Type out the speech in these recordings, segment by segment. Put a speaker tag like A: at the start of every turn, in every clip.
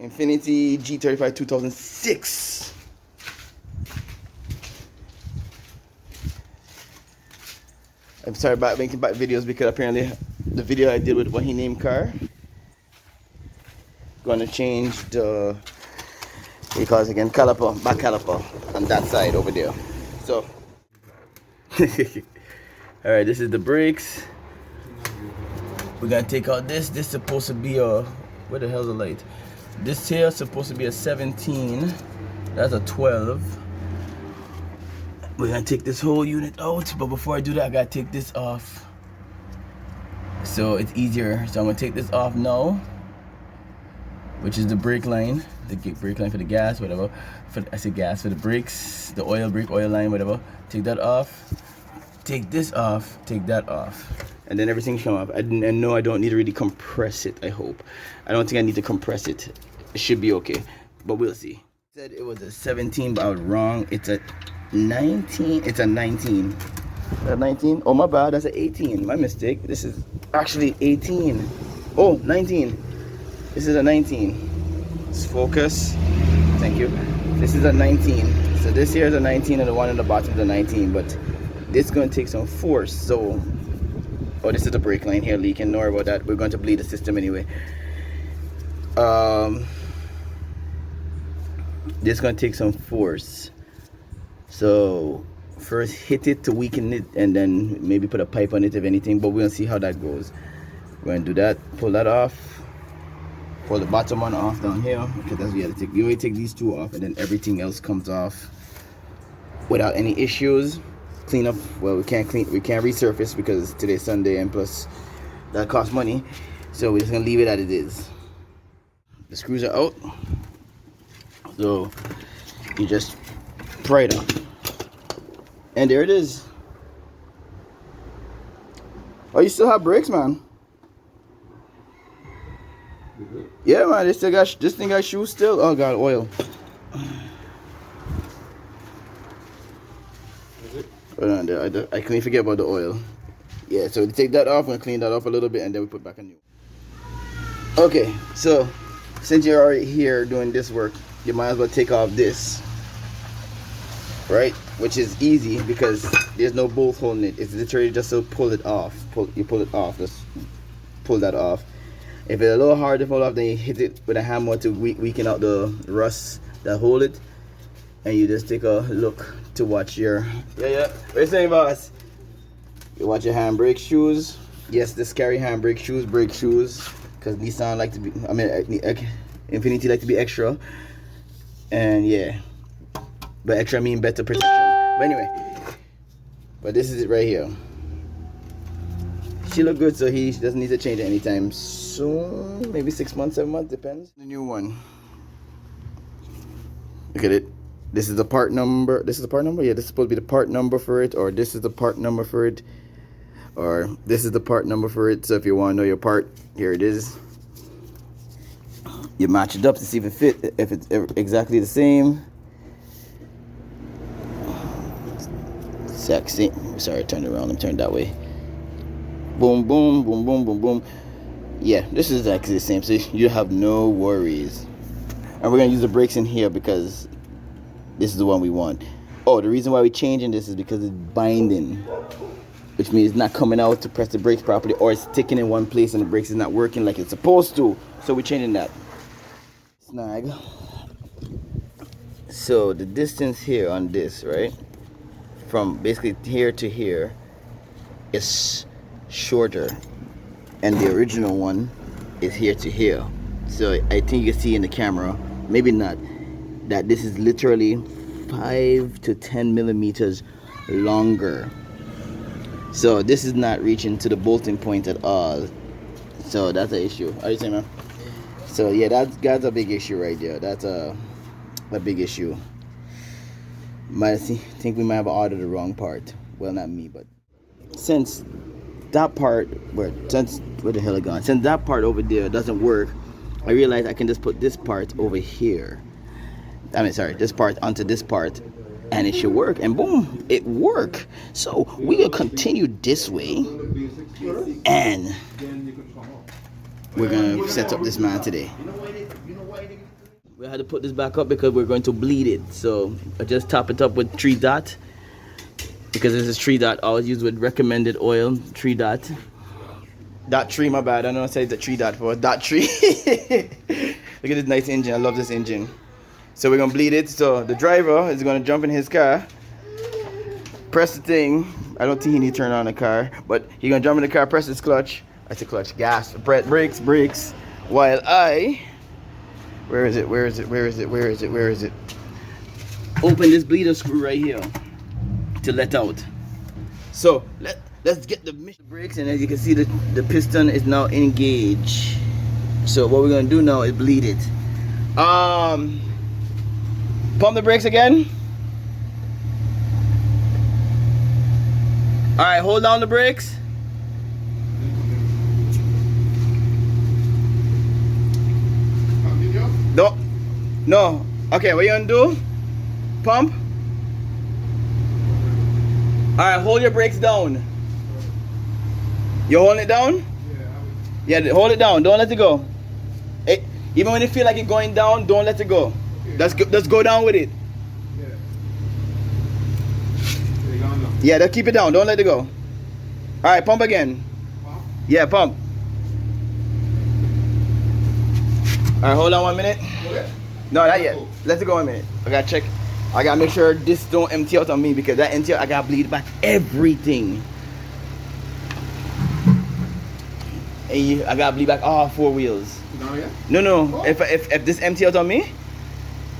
A: Infinity G35 2006. I'm sorry about making back videos because apparently the video I did with what he named car. Gonna change the, what do you call it again, caliper, back caliper on that side over there. So, alright, this is the brakes. We're gonna take out this. This is supposed to be a, where the hell's the light? This here is supposed to be a 17. That's a 12. We're gonna take this whole unit out, but before I do that, I gotta take this off. So it's easier. So I'm gonna take this off now, which is the brake line, the brake line for the gas, whatever. I say gas for the brakes, the oil, brake oil line, whatever. Take that off. Take this off. Take that off. And then everything should come off. And no, I don't need to really compress it, I hope. I don't think I need to compress it. It should be okay, but we'll see. I said it was a 17, but I was wrong. It's a 19. It's a 19. A 19? Oh, my bad. That's an 18. My mistake. This is actually 18. Oh, 19. This is a 19. Let's focus. Thank you. This is a 19. So this here is a 19 and the one on the bottom is a 19, but this is going to take some force. So, oh, this is the brake line here leaking. Don't worry about that. We're going to bleed the system anyway. This is going to take some force. So first hit it to weaken it and then maybe put a pipe on it if anything, but we're going to see how that goes. We're going to do that. Pull that off. Pull the bottom one off down here. Okay, that's what you have to take. You only take these two off and then everything else comes off without any issues. Clean up. Well, we can't resurface because today's Sunday and plus that costs money. So we're just going to leave it as it is. The screws are out. So you just pry it up. And there it is. Oh, you still have brakes, man? Yeah, man. They still got this thing got shoes still. Oh god, oil. Hold on there. I couldn't forget about the oil. Yeah, so we take that off and clean that up a little bit, and then we put back a new. Okay, so since you're already here doing this work, you might as well take off this, right? Which is easy because there's no bolt holding it. It's literally just to pull it off. You pull it off. Just pull that off. If it's a little hard to pull off, then you hit it with a hammer to weaken out the rust that hold it, and you just take a look to watch your what you saying, boss? You watch your handbrake shoes. Yes, this carry handbrake shoes, brake shoes, because Nissan like to be, I mean Infinity like to be extra, and yeah, but extra mean better protection. But anyway, but this is it right here. She look good, so he doesn't need to change it anytime soon. Maybe 6 months, 7 months, depends. The new one. Look at it. This is the part number. This is the part number? Yeah, this is supposed to be the part number for it, or this is the part number for it, or this is the part number for it. So if you want to know your part, here it is. You match it up to see if it fit, if it's exactly the same. Sexy. Sorry, turn it around. Let me turn it that way. Boom, boom, boom, boom, boom, boom. Yeah, this is exactly the same, so you have no worries. And we're gonna use the brakes in here because this is the one we want. Oh, the reason why we're changing this is because it's binding, which means it's not coming out to press the brakes properly, or it's sticking in one place and the brakes is not working like it's supposed to. So we're changing that. Snag. So the distance here on this, right, from basically here to here is shorter, and the original one is here to here. So I think you can see in the camera, maybe not, that this is literally 5 to 10 millimeters longer. So this is not reaching to the bolting point at all. So that's an issue. How you saying, man? So yeah, that's a big issue right there. That's a big issue. Might think we might have ordered the wrong part. Well, not me, but since that part where the hell it gone? Since that part over there doesn't work, I realized I can just put this part over here. I mean, sorry, this part onto this part, and it should work. And boom, it worked. So we will continue this way, and we're gonna set up this man today. We had to put this back up because we're going to bleed it. So I just top it up with 3 dot. Because this is 3 dot. I always use with recommended oil, 3 dot. Dot 3, my bad. I don't know what I said the 3 dot for. Dot 3. Look at this nice engine. I love this engine. So we're gonna bleed it. So the driver is gonna jump in his car, press the thing. I don't think he need to turn on the car, but he's gonna jump in the car, press his clutch. I say clutch, gas, brakes, while I, where is it? Open this bleeder screw right here to let out. So let's get the brakes, and as you can see, the piston is now engaged. So what we're gonna do now is bleed it. Pump the brakes again. All right, hold down the brakes. No. Okay, what you gonna do? Pump. All right, hold your brakes down. You holding it down? Yeah, hold it down. Don't let it go. Even when you feel like it's going down, don't let it go. Let's go down with it. Yeah, let's keep it down. Don't let it go. All right, pump again. Yeah, pump. All right, hold on 1 minute. No, not yet. Let it go 1 minute. I gotta check. I gotta make sure this don't empty out on me, because that empty out, I gotta bleed back everything. And I gotta bleed back all 4 wheels. No. Oh. If this empty out on me,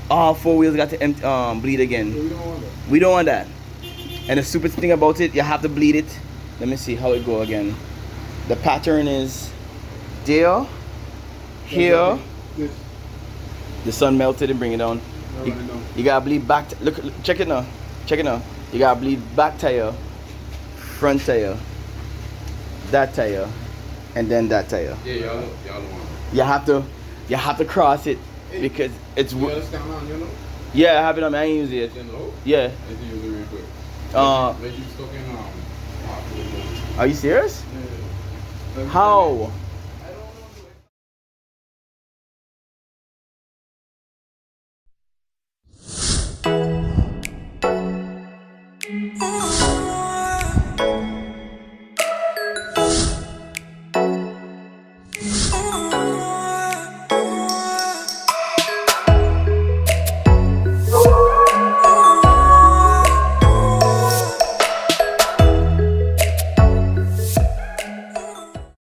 A: all 4 wheels got to bleed again. We don't want that. And the stupid thing about it, you have to bleed it. Let me see how it go again. The pattern is there, here. The sun melted and bring it down. You gotta bleed back. Look, check it now. You gotta bleed back tire, front tire, that tire, and then that tire. Yeah, y'all want. You have to cross it because it's. Yeah, I have it on. I ain't use it. Yeah. Are you serious? How?